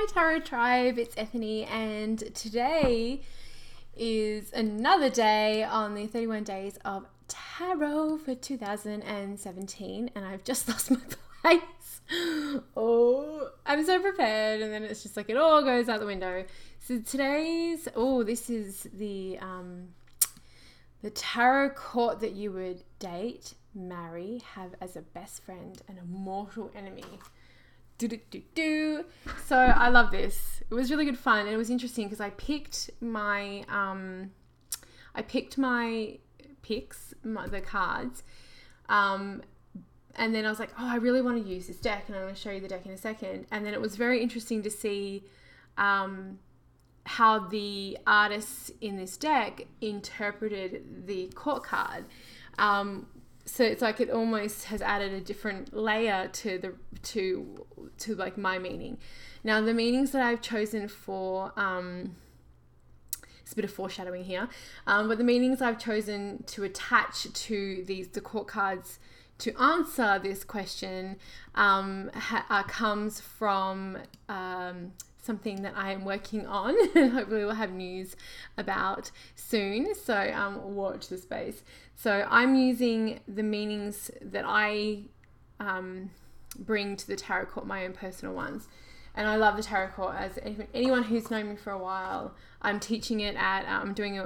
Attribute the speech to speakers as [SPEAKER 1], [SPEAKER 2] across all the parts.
[SPEAKER 1] Tarot Tribe, it's Ethany, and today is another day on the 31 days of tarot for 2017, and I've just lost my place. Oh, I'm so prepared, and then it's just like it all goes out the window. So today's, this is the tarot court that you would date, marry, have as a best friend, and a mortal enemy. So I love this. It was really good fun, and it was interesting because I picked my the cards, and then I was like, I really want to use this deck, and I'm going to show you the deck in a second. And then it was very interesting to see how the artists in this deck interpreted the court card. So it's like it almost has added a different layer to like my meaning. Now the meanings that I've chosen for it's a bit of foreshadowing here, but the meanings I've chosen to attach to the court cards to answer this question comes from something that I am working on and hopefully we'll have news about soon. So watch the space. So I'm using the meanings that I bring to the tarot court, my own personal ones. And I love the tarot court. As anyone who's known me for a while, I'm teaching it at, I'm doing a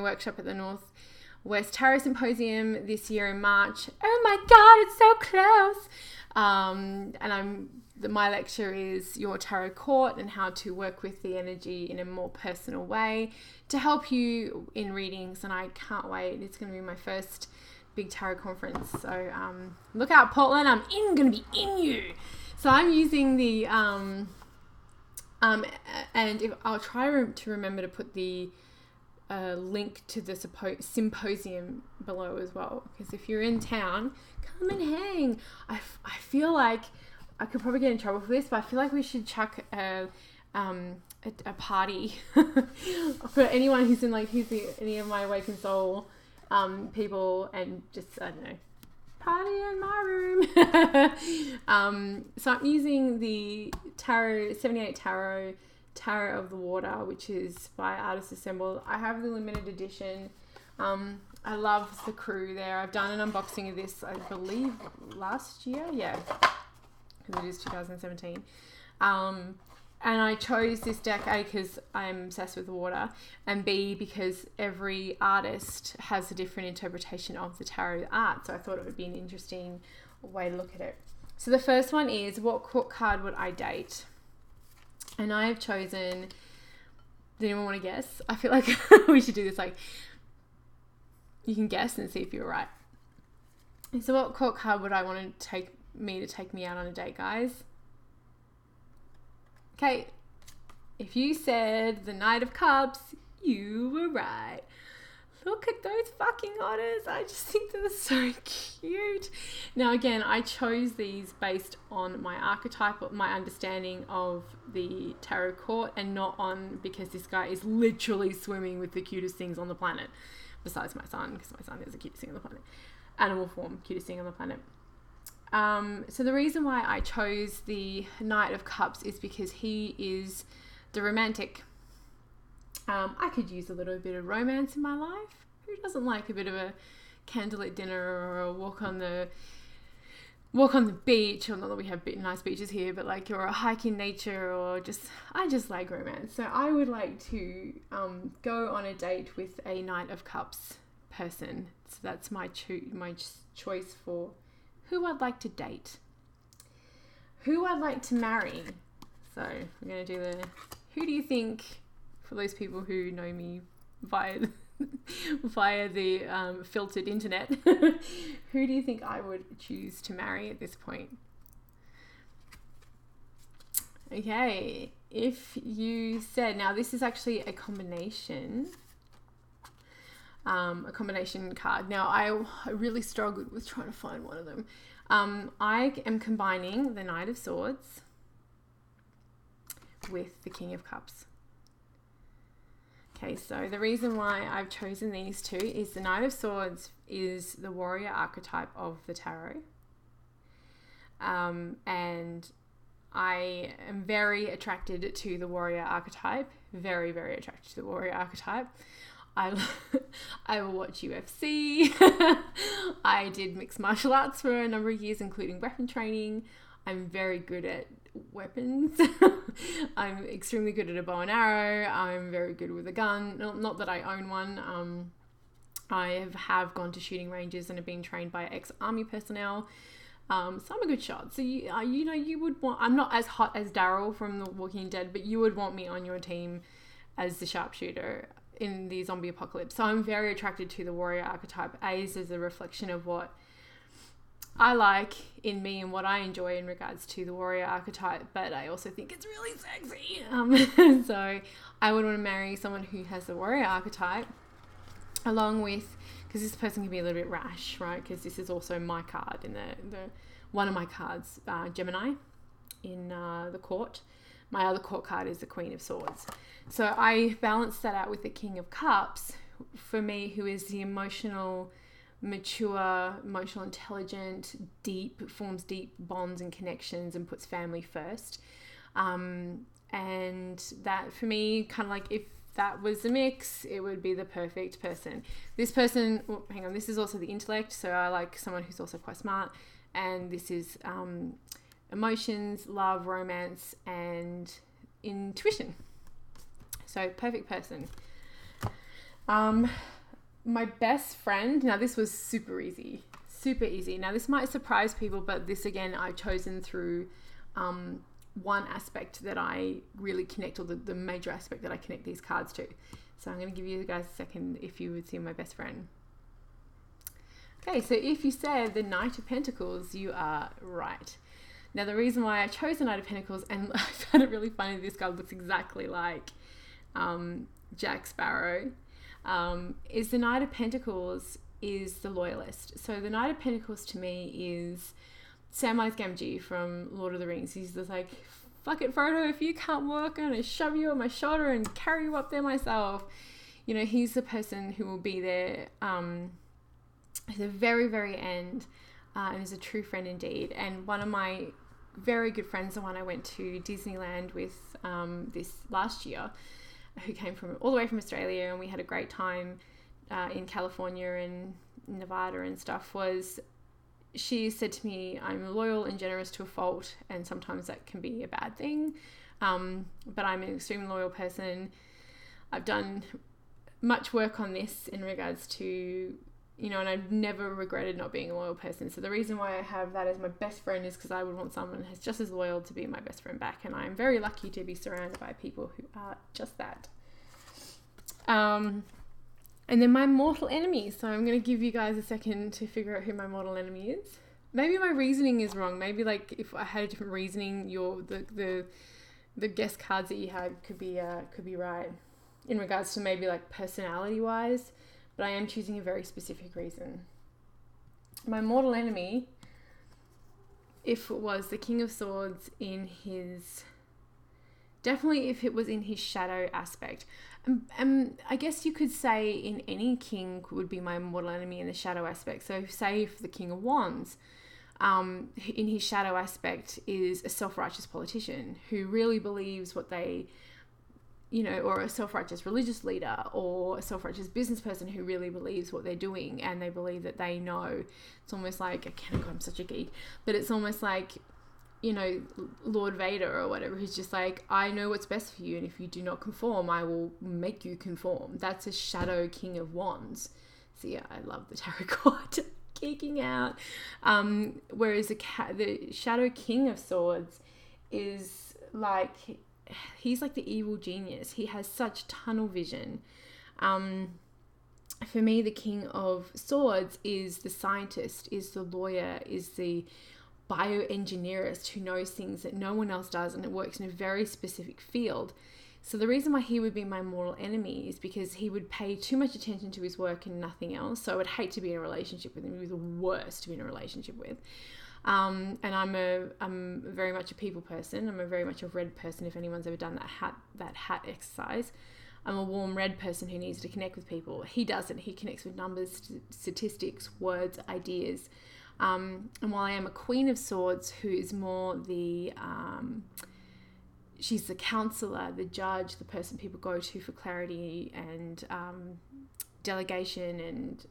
[SPEAKER 1] workshop at the Northwest Tarot Symposium this year in March. Oh my God, it's so close. And my lecture is Your Tarot Court and how to work with the energy in a more personal way to help you in readings. And I can't wait. It's going to be my first big tarot conference. So look out, Portland. I'm going to be in you. So I'm using the and I'll try to remember to put the link to the symposium below as well, because if you're in town, come and hang. I feel like I could probably get in trouble for this, but I feel like we should chuck a party for anyone who's in any of my Awakened Soul people, and just, I don't know, party in my room. So I'm using the 78 Tarot of the Water, which is by Artists Assemble. I have the limited edition. I love the crew there. I've done an unboxing of this, I believe, last year. Yeah, because it is 2017. And I chose this deck A because I'm obsessed with the water, and B because every artist has a different interpretation of the tarot art. So I thought it would be an interesting way to look at it. So the first one is, what court card would I date? And I have chosen, does anyone want to guess? I feel like we should do this, like, you can guess and see if you're right. So what court card would I want to take me out on a date, guys? Okay, if you said the Knight of Cups, you were right. Look at those fucking otters. I just think they're so cute. Now, again, I chose these based on my archetype, my understanding of the tarot court, and not on because this guy is literally swimming with the cutest things on the planet, besides my son, because my son is the cutest thing on the planet. Animal form, cutest thing on the planet. So the reason why I chose the Knight of Cups is because he is the romantic. I could use a little bit of romance in my life. Who doesn't like a bit of a candlelit dinner or a walk on the beach? Or not that we have nice beaches here, but like, or a hike in nature, or I just like romance. So I would like to go on a date with a Knight of Cups person. So that's my choice for who I'd like to date. Who I'd like to marry. So we're going to do who do you think, for those people who know me via the filtered internet, who do you think I would choose to marry at this point? Okay, if you said, now this is actually a combination card. Now, I really struggled with trying to find one of them. I am combining the Knight of Swords with the King of Cups. Okay, so the reason why I've chosen these two is the Knight of Swords is the warrior archetype of the tarot. And I am very attracted to the warrior archetype. Very, very attracted to the warrior archetype. I will watch UFC. I did mixed martial arts for a number of years, including weapon training. I'm very good at weapons. I'm extremely good at a bow and arrow. I'm very good with a gun. Not that I own one. I have gone to shooting ranges and have been trained by ex-army personnel. So I'm a good shot. So you would want. I'm not as hot as Daryl from The Walking Dead, but you would want me on your team as the sharpshooter in the zombie apocalypse. So I'm very attracted to the warrior archetype. As a reflection of what I like in me and what I enjoy in regards to the warrior archetype, but I also think it's really sexy. So I would want to marry someone who has the warrior archetype, along with, because this person can be a little bit rash, right? Because this is also my card in the one of my cards, Gemini, in the court. My other court card is the Queen of Swords. So I balance that out with the King of Cups, for me, who is the emotional, mature, emotional, intelligent, forms deep bonds and connections and puts family first. And that, for me, kind of like, if that was a mix, it would be the perfect person. This person, this is also the intellect, so I like someone who's also quite smart, and this is emotions, love, romance, and intuition. So perfect person. My best friend, now this was super easy. Now this might surprise people, but this again I've chosen through one aspect that I really connect, or the major aspect that I connect these cards to. So I'm going to give you guys a second if you would see my best friend. Okay, so if you said the Knight of Pentacles, you are right. Now the reason why I chose the Knight of Pentacles, and I found it really funny, this guy looks exactly like Jack Sparrow, is the Knight of Pentacles is the loyalist. So the Knight of Pentacles to me is Samwise Gamgee from Lord of the Rings. He's just like, fuck it, Frodo, if you can't walk, I'm going to shove you on my shoulder and carry you up there myself. You know, he's the person who will be there at the very, very end, and is a true friend indeed. And one of my very good friends, the one I went to Disneyland with this last year, who came from all the way from Australia, and we had a great time in California and Nevada and stuff, she said to me, I'm loyal and generous to a fault, and sometimes that can be a bad thing, but I'm an extremely loyal person. I've done much work on this in regards to, and I've never regretted not being a loyal person. So the reason why I have that as my best friend is because I would want someone who's just as loyal to be my best friend back, and I'm very lucky to be surrounded by people who are just that. And then my mortal enemy. So I'm going to give you guys a second to figure out who my mortal enemy is. Maybe my reasoning is wrong. Maybe like if I had a different reasoning, the guest cards that you had could be right in regards to maybe like personality wise. But I am choosing a very specific reason. My mortal enemy, if it was the King of Swords definitely if it was in his shadow aspect. I guess you could say in any king would be my mortal enemy in the shadow aspect. So say if the King of Wands, in his shadow aspect is a self-righteous politician who really believes what they, or a self-righteous religious leader, or a self-righteous business person who really believes what they're doing, and they believe that they know. It's almost like, I'm such a geek, but it's almost like, Lord Vader or whatever, who's just like, I know what's best for you, and if you do not conform, I will make you conform. That's a shadow King of Wands. So yeah, I love the tarot card. Geeking out. Whereas the shadow King of Swords is like, he's like the evil genius. He has such tunnel vision. For me, the King of Swords is the scientist, is the lawyer, is the bioengineerist who knows things that no one else does, and it works in a very specific field. So the reason why he would be my mortal enemy is because he would pay too much attention to his work and nothing else. So I would hate to be in a relationship with him. He was the worst to be in a relationship with. And I'm very much a people person. I'm a very much a red person. If anyone's ever done that hat exercise, I'm a warm red person who needs to connect with people. He doesn't. He connects with numbers, statistics, words, ideas. And while I am a Queen of Swords, who is more the she's the counselor, the judge, the person people go to for clarity and delegation and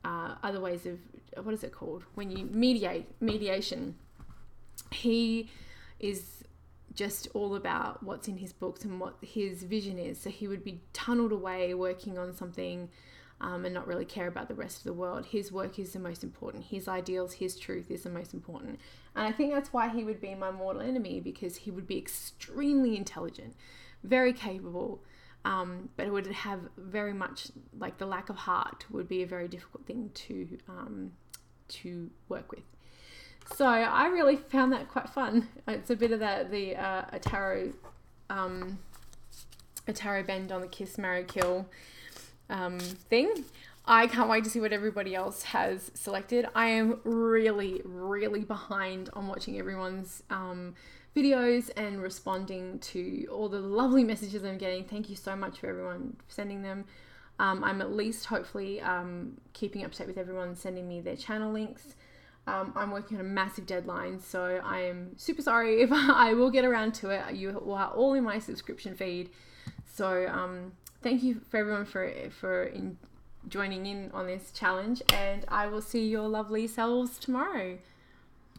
[SPEAKER 1] other ways of, what is it called? When you mediation. He is just all about what's in his books and what his vision is. So he would be tunneled away working on something and not really care about the rest of the world. His work is the most important. His ideals, his truth is the most important. And I think that's why he would be my mortal enemy, because he would be extremely intelligent, very capable, but it would have very much, like, the lack of heart would be a very difficult thing to work with. So I really found that quite fun. It's a bit of a tarot bend on the kiss, marry, kill thing. I can't wait to see what everybody else has selected. I am really, really behind on watching everyone's videos and responding to all the lovely messages I'm getting. Thank you so much for everyone sending them. I'm at least hopefully keeping up to date with everyone sending me their channel links. I'm working on a massive deadline, so I am super sorry if I will get around to it. You are all in my subscription feed. So thank you for everyone for joining in on this challenge, and I will see your lovely selves tomorrow.